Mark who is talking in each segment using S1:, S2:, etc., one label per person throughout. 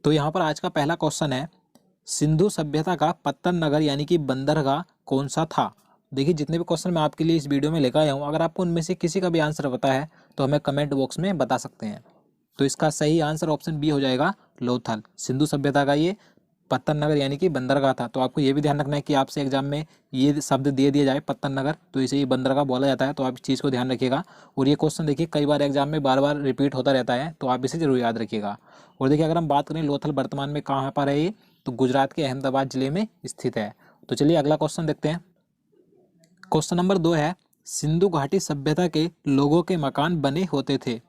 S1: तो यहाँ पर आज का पहला क्वेश्चन है, सिंधु सभ्यता का पत्तन नगर यानी कि बंदरगाह कौन सा था। देखिए जितने भी क्वेश्चन मैं आपके लिए इस वीडियो में लेकर आया हूँ, अगर आपको उनमें से किसी का भी आंसर पता है तो हमें कमेंट बॉक्स में बता सकते हैं। तो इसका सही आंसर ऑप्शन बी हो जाएगा, लोथल। सिंधु सभ्यता का ये पत्तन नगर यानी कि बंदरगाह था। तो आपको ये भी ध्यान रखना है कि आपसे एग्जाम में ये शब्द दे दिया जाए पत्तन नगर, तो इसे ये बंदरगाह बोला जाता है। तो आप इस चीज़ को ध्यान रखिएगा। और ये क्वेश्चन देखिए कई बार एग्जाम में बार बार रिपीट होता रहता है, तो आप इसे जरूर याद रखिएगा। और देखिए अगर हम बात करें लोथल वर्तमान में कहाँ पर है, ये तो गुजरात के अहमदाबाद जिले में स्थित है। तो चलिए अगला क्वेश्चन देखते हैं। क्वेश्चन नंबर 2 है, सिंधु घाटी सभ्यता के लोगों के मकान बने होते थे।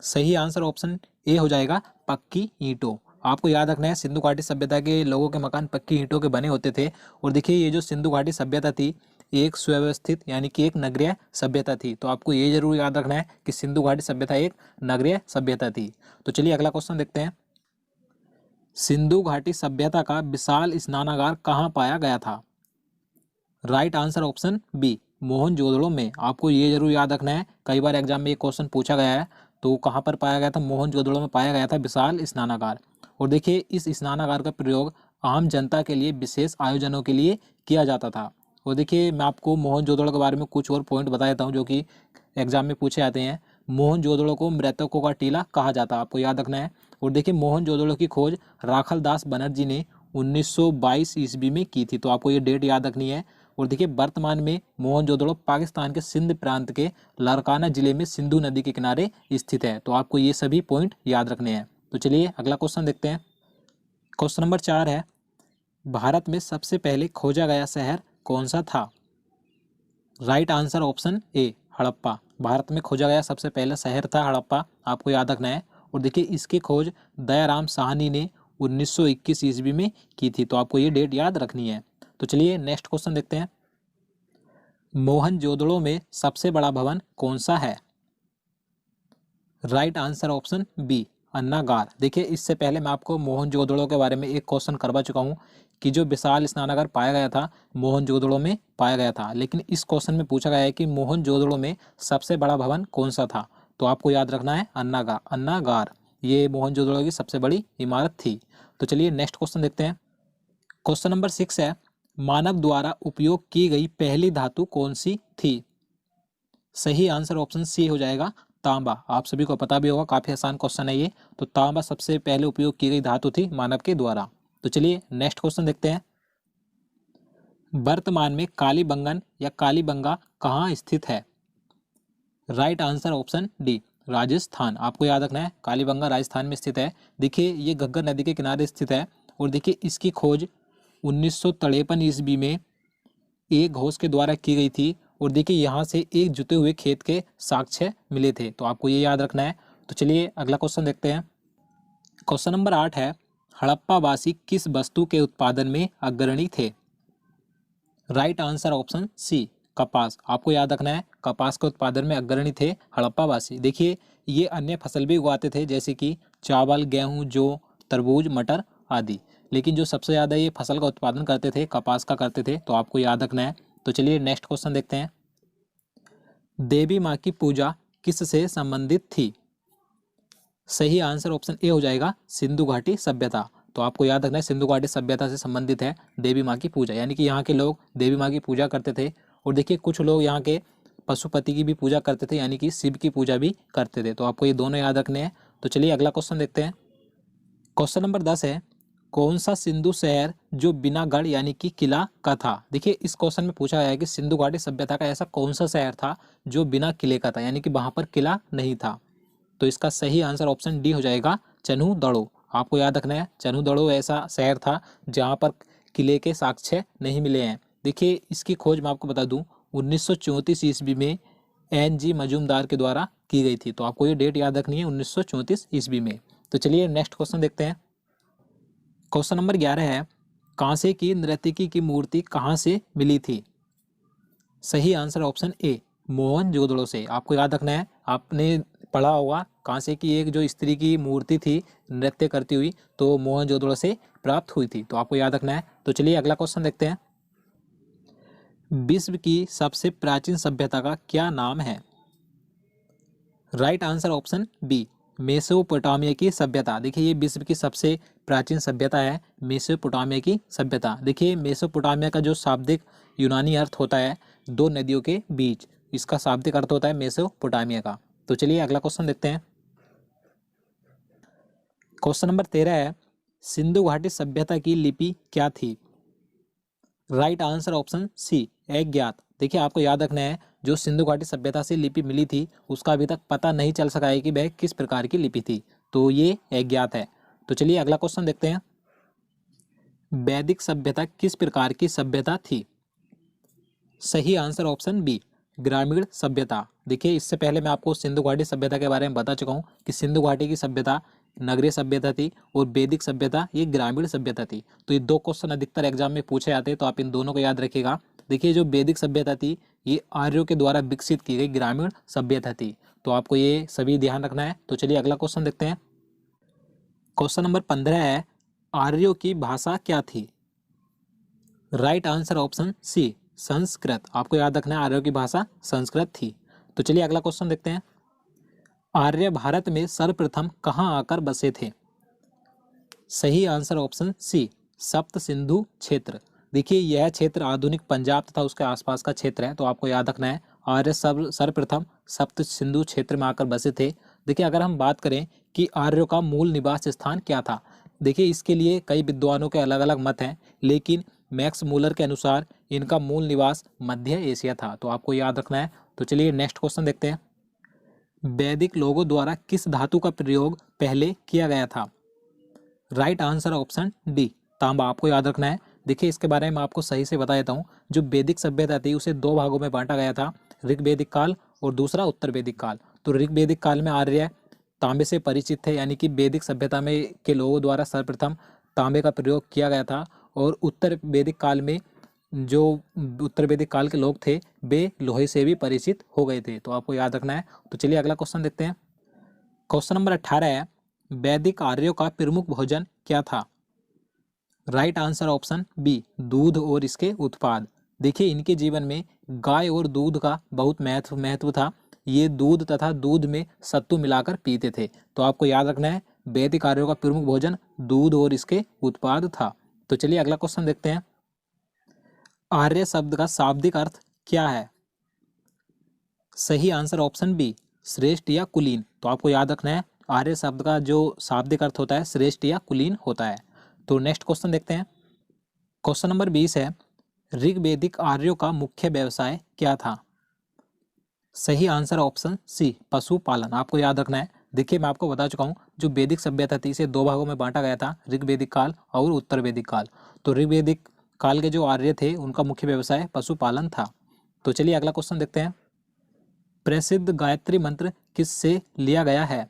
S1: सही आंसर ऑप्शन ए हो जाएगा, पक्की ईंटों। आपको याद रखना है सिंधु घाटी सभ्यता के लोगों के मकान पक्की ईंटों के बने होते थे। और देखिए ये जो सिंधु घाटी सभ्यता थी, एक सुव्यवस्थित यानी कि एक नगरीय सभ्यता थी। तो आपको ये जरूर याद रखना है कि सिंधु घाटी सभ्यता एक नगरीय सभ्यता थी। तो चलिए अगला क्वेश्चन देखते हैं। सिंधु घाटी सभ्यता का विशाल स्नानागार कहाँ पाया गया था। Right answer option B, Mohenjo-daro में। आपको ये जरूर याद रखना है, कई बार एग्जाम में ये क्वेश्चन पूछा गया है। तो कहाँ पर पाया गया था, मोहनजोदड़ो में पाया गया था विशाल स्नानागार। और देखिए इस स्नानागार का प्रयोग आम जनता के लिए विशेष आयोजनों के लिए किया जाता था। और देखिए मैं आपको मोहनजोदड़ो के बारे में कुछ और पॉइंट बता देता हूँ जो कि एग्जाम में पूछे जाते हैं। मोहनजोदड़ो को मृतकों का टीला कहा जाता है, आपको याद रखना है। और देखिए मोहनजोदड़ो की खोज राखल दास बनर्जी ने 1922 ईस्वी में की थी। तो आपको ये डेट याद रखनी है। और देखिए वर्तमान में मोहनजोदड़ो पाकिस्तान के सिंध प्रांत के लारकाना जिले में सिंधु नदी के किनारे स्थित है। तो आपको ये सभी पॉइंट याद रखने हैं। तो चलिए अगला क्वेश्चन देखते हैं। क्वेश्चन नंबर 4 है, भारत में सबसे पहले खोजा गया शहर कौन सा था। Right answer option A, Harappa. Bharat में खोजा गया सबसे पहला शहर था हड़प्पा, आपको याद रखना है। और देखिए इसकी खोज दयाराम साहनी ने 1921 ईस्वी में की थी। तो आपको ये डेट याद रखनी है। तो चलिए नेक्स्ट क्वेश्चन देखते हैं। मोहनजोदड़ो में सबसे बड़ा भवन कौन सा है। राइट आंसर ऑप्शन बी, अन्नागार। देखिए इससे पहले मैं आपको मोहनजोदड़ो के बारे में एक क्वेश्चन करवा चुका हूँ कि जो विशाल स्नानागार पाया गया था मोहनजोदड़ो में पाया गया था। लेकिन इस क्वेश्चन में पूछा गया है कि मोहनजोदड़ो में सबसे बड़ा भवन कौन सा था। तो आपको याद रखना है अन्नागार। ये मोहनजोदड़ो की सबसे बड़ी इमारत थी। तो चलिए नेक्स्ट क्वेश्चन देखते हैं। क्वेश्चन नंबर 6 है, मानव द्वारा उपयोग की गई पहली धातु कौन सी थी। सही आंसर ऑप्शन सी हो जाएगा, तांबा। आप सभी को पता भी होगा, काफी आसान क्वेश्चन है ये। तो तांबा सबसे पहले उपयोग की गई धातु थी मानव के द्वारा। तो चलिए नेक्स्ट क्वेश्चन देखते हैं। वर्तमान में कालीबंगन या कालीबंगा कहाँ स्थित है। Right answer option D, Rajasthan. आपको याद रखना है कालीबंगा राजस्थान में स्थित है। देखिए ये घग्गर नदी के किनारे स्थित है। और देखिए इसकी खोज 1953 ईस्वी में एक घोष के द्वारा की गई थी। और देखिए यहाँ से एक जुते हुए खेत के साक्ष्य मिले थे। तो आपको ये याद रखना है। तो चलिए अगला क्वेश्चन देखते हैं। क्वेश्चन नंबर 8 है, हड़प्पावासी किस वस्तु के उत्पादन में अग्रणी थे। राइट आंसर ऑप्शन सी, कपास। आपको याद रखना है कपास के उत्पादन में अग्रणी थे हड़प्पावासी। देखिए ये अन्य फसल भी उगाते थे जैसे कि चावल, गेहूं, जौ, तरबूज, मटर आदि। लेकिन जो सबसे ज़्यादा ये फसल का उत्पादन करते थे कपास का करते थे। तो आपको याद रखना है। तो चलिए नेक्स्ट क्वेश्चन देखते हैं। देवी माँ की पूजा किससे संबंधित थी। सही आंसर ऑप्शन ए हो जाएगा, सिंधु घाटी सभ्यता। तो आपको याद रखना है सिंधु घाटी सभ्यता से संबंधित है देवी माँ की पूजा, यानी कि यहाँ के लोग देवी माँ की पूजा करते थे। और देखिए कुछ लोग यहाँ के पशुपति की भी पूजा करते थे, यानी कि शिव की पूजा भी करते थे। तो आपको ये दोनों याद रखने हैं। तो चलिए अगला क्वेश्चन देखते हैं। क्वेश्चन नंबर 10 है, कौन सा सिंधु शहर जो बिना गढ़ यानी कि किला का था। देखिए इस क्वेश्चन में पूछा गया है कि सिंधु घाटी सभ्यता का ऐसा कौन सा शहर था जो बिना किले का था, यानी कि वहां पर किला नहीं था। तो इसका सही आंसर ऑप्शन डी हो जाएगा, चन्हूदड़ो। आपको याद रखना है चन्हूदड़ो ऐसा शहर था जहां पर किले के साक्ष्य नहीं मिले हैं। देखिए इसकी खोज मैं आपको बता दूं 1934 ईस्वी में NG मजूमदार के द्वारा की गई थी। तो आपको ये डेट याद रखनी है, 1934 ईस्वी में। तो चलिए नेक्स्ट क्वेश्चन देखते हैं। क्वेश्चन नंबर 11 है, कांसे की नर्तकी की मूर्ति कहाँ से मिली थी। सही आंसर ऑप्शन ए, मोहनजोदड़ो से। आपको याद रखना है, आपने पढ़ा होगा कांसे की एक जो स्त्री की मूर्ति थी नृत्य करती हुई, तो मोहनजोदड़ो से प्राप्त हुई थी। तो आपको याद रखना है। तो चलिए अगला क्वेश्चन देखते हैं। विश्व की सबसे प्राचीन सभ्यता का क्या नाम है। Right answer option B, Mesopotamia की सभ्यता। देखिए ये विश्व की सबसे प्राचीन सभ्यता है मेसोपोटामिया की सभ्यता। देखिए मेसोपोटामिया का जो शाब्दिक यूनानी अर्थ होता है 2 नदियों के बीच, इसका शाब्दिक अर्थ होता है मेसोपोटामिया का। तो चलिए अगला क्वेश्चन देखते हैं। क्वेश्चन नंबर 13 है, सिंधु घाटी सभ्यता की लिपि क्या थी? राइट आंसर ऑप्शन सी अज्ञात। देखिए आपको याद रखना है, जो सिंधु घाटी सभ्यता से लिपि मिली थी उसका अभी तक पता नहीं चल सका है कि वह किस प्रकार की लिपि थी, तो ये अज्ञात है। तो चलिए अगला क्वेश्चन देखते हैं। वैदिक सभ्यता किस प्रकार की सभ्यता थी? सही आंसर ऑप्शन बी ग्रामीण सभ्यता। देखिए इससे पहले मैं आपको सिंधु घाटी सभ्यता के बारे में बता चुका हूँ कि सिंधु घाटी की सभ्यता नगरीय सभ्यता थी और वैदिक सभ्यता ये ग्रामीण सभ्यता थी। तो ये 2 क्वेश्चन अधिकतर एग्जाम में पूछे जाते हैं, तो आप इन दोनों को याद रखिएगा। देखिए जो वैदिक सभ्यता थी ये आर्यों के द्वारा विकसित की गई ग्रामीण सभ्यता थी, तो आपको ये सभी ध्यान रखना है। तो चलिए अगला क्वेश्चन देखते हैं। क्वेश्चन नंबर 15 है, आर्यों की भाषा क्या थी? Right answer option C Sanskrit. आपको याद रखना है आर्यों की भाषा संस्कृत थी। तो चलिए अगला क्वेश्चन देखते हैं। आर्य भारत में सर्वप्रथम कहाँ आकर बसे थे? सही आंसर ऑप्शन सी सप्त सिंधु क्षेत्र। देखिए यह क्षेत्र आधुनिक पंजाब तथा उसके आसपास का क्षेत्र है, तो आपको याद रखना है आर्य सर्वप्रथम सप्त सिंधु क्षेत्र में आकर बसे थे। देखिए अगर हम बात करें कि आर्यों का मूल निवास स्थान क्या था, देखिए इसके लिए कई विद्वानों के अलग अलग मत हैं, लेकिन मैक्स मूलर के अनुसार इनका मूल निवास मध्य एशिया था, तो आपको याद रखना है। तो चलिए नेक्स्ट क्वेश्चन देखते हैं। वैदिक लोगों द्वारा किस धातु का प्रयोग पहले किया गया था? राइट आंसर ऑप्शन डी तांबा। आपको याद रखना है। देखिए इसके बारे में आपको सही से बता देता हूँ। जो वैदिक सभ्यता थी उसे 2 भागों में बांटा गया था, ऋग वैदिक काल और दूसरा उत्तर वैदिक काल। तो ऋग वैदिक काल में आर्य तांबे से परिचित थे, यानी कि वैदिक सभ्यता में के लोगों द्वारा सर्वप्रथम तांबे का प्रयोग किया गया था। और उत्तर वैदिक काल में जो उत्तर वैदिक काल के लोग थे वे लोहे से भी परिचित हो गए थे, तो आपको याद रखना है। तो चलिए अगला क्वेश्चन देखते हैं। क्वेश्चन नंबर 18 है, वैदिक आर्यों का प्रमुख भोजन क्या था? राइट आंसर ऑप्शन बी दूध और इसके उत्पाद। देखिए इनके जीवन में गाय और दूध का बहुत महत्व था। ये दूध तथा दूध में सत्तू मिलाकर पीते थे, तो आपको याद रखना है वैदिक आर्यों का प्रमुख भोजन दूध और इसके उत्पाद था। तो चलिए अगला क्वेश्चन देखते हैं। आर्य शब्द का शाब्दिक अर्थ क्या है? सही आंसर ऑप्शन बी श्रेष्ठ या कुलीन। तो आपको याद रखना है आर्य शब्द का जो शाब्दिक अर्थ होता है श्रेष्ठ या कुलीन होता है। तो नेक्स्ट क्वेश्चन देखते हैं। क्वेश्चन नंबर 20 है, ऋग्वैदिक आर्यों का मुख्य व्यवसाय क्या था? सही आंसर ऑप्शन सी पशुपालन। आपको याद रखना है। देखिए मैं आपको बता चुका हूँ जो वैदिक सभ्यता थी इसे 2 भागों में बांटा गया था, ऋग्वैदिक काल और उत्तर वैदिक काल। तो ऋग्वैदिक काल के जो आर्य थे उनका मुख्य व्यवसाय पशुपालन था। तो चलिए अगला क्वेश्चन देखते हैं। प्रसिद्ध गायत्री मंत्र किससे लिया गया है?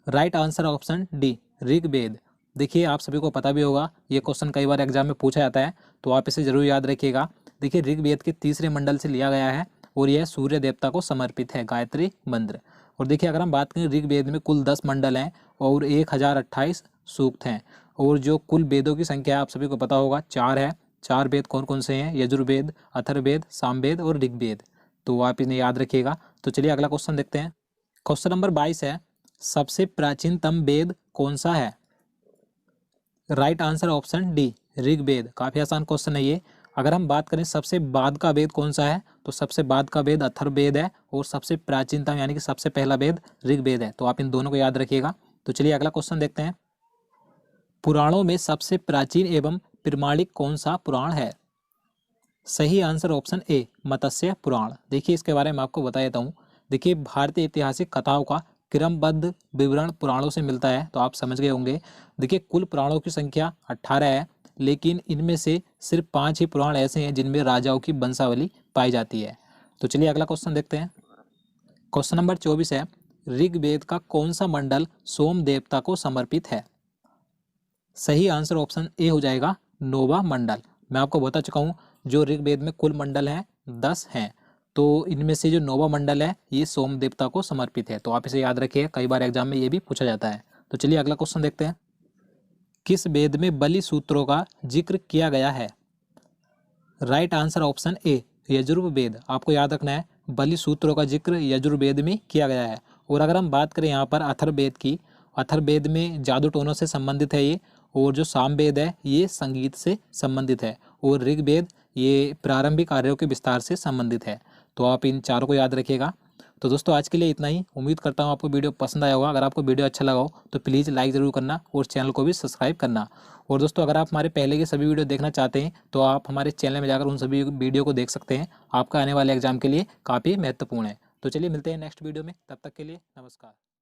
S1: Right answer option D Rigveda. देखिए आप सभी को पता भी होगा, ये क्वेश्चन कई बार एग्जाम में पूछा जाता है, तो आप इसे जरूर याद रखिएगा। देखिए ऋग्वेद के 3रे मंडल से लिया गया है और यह सूर्य देवता को समर्पित है गायत्री मंत्र। और देखिए अगर हम बात करें ऋग्वेद में कुल 10 मंडल हैं और 1028 सूक्त हैं, और जो कुल वेदों की संख्या आप सभी को पता होगा 4 है। 4 वेद कौन कौन से हैं? यजुर्वेद, अथर्ववेद, सामवेद और ऋग्वेद, तो आप इन्हें याद रखिएगा। तो चलिए अगला क्वेश्चन देखते हैं। क्वेश्चन नंबर 22 है, सबसे प्राचीनतम वेद कौन सा है? Right answer option D Rigveda. काफी आसान क्वेश्चन है ये। अगर हम बात करें सबसे बाद का वेद कौन सा है, तो सबसे बाद का वेद अथर्ववेद है और सबसे प्राचीनतम यानी कि सबसे पहला वेद ऋग्वेद है, तो आप इन दोनों को याद रखिएगा। तो चलिए अगला क्वेश्चन देखते हैं। पुराणों में सबसे प्राचीन एवं प्रमाणिक कौन सा पुराण है? सही आंसर ऑप्शन ए मत्स्य पुराण। देखिए इसके बारे में आपको बता देता हूँ। देखिए भारतीय ऐतिहासिक कथाओं का क्रमबद्ध विवरण पुराणों से मिलता है, तो आप समझ गए होंगे। देखिए कुल पुराणों की संख्या 18 है, लेकिन इनमें से सिर्फ 5 ही पुराण ऐसे हैं जिनमें राजाओं की वंशावली पाई जाती है। तो चलिए अगला क्वेश्चन देखते हैं। क्वेश्चन नंबर 24 है, ऋग्वेद का कौन सा मंडल सोम देवता को समर्पित है? सही आंसर ऑप्शन ए हो जाएगा नोवा मंडल। मैं आपको बता चुका हूँ जो ऋग्वेद में कुल मंडल हैं 10 हैं, तो इनमें से जो नोवा मंडल है ये सोम देवता को समर्पित है, तो आप इसे याद रखिए, कई बार एग्जाम में ये भी पूछा जाता है। तो चलिए अगला क्वेश्चन देखते हैं। किस वेद में बलि सूत्रों का जिक्र किया गया है? Right answer option A Yajurveda. आपको याद रखना है बलि सूत्रों का जिक्र यजुर्वेद में किया गया है और अगर हम बात करें यहाँ पर अथर्ववेद की, अथर्ववेद में जादू टोनों से संबंधित है ये। और जो सामवेद है ये संगीत से संबंधित है। और ऋग्वेद ये प्रारंभिक कार्यों के विस्तार से संबंधित है। तो आप इन चारों को याद रखिएगा। तो दोस्तों आज के लिए इतना ही। उम्मीद करता हूँ आपको वीडियो पसंद आया होगा। अगर आपको वीडियो अच्छा लगा हो तो प्लीज़ लाइक ज़रूर करना और चैनल को भी सब्सक्राइब करना। और दोस्तों अगर आप हमारे पहले के सभी वीडियो देखना चाहते हैं तो आप हमारे चैनल में जाकर उन सभी वीडियो को देख सकते हैं। आपका आने वाले एग्जाम के लिए काफ़ी महत्वपूर्ण है। तो चलिए मिलते हैं नेक्स्ट वीडियो में, तब तक के लिए नमस्कार।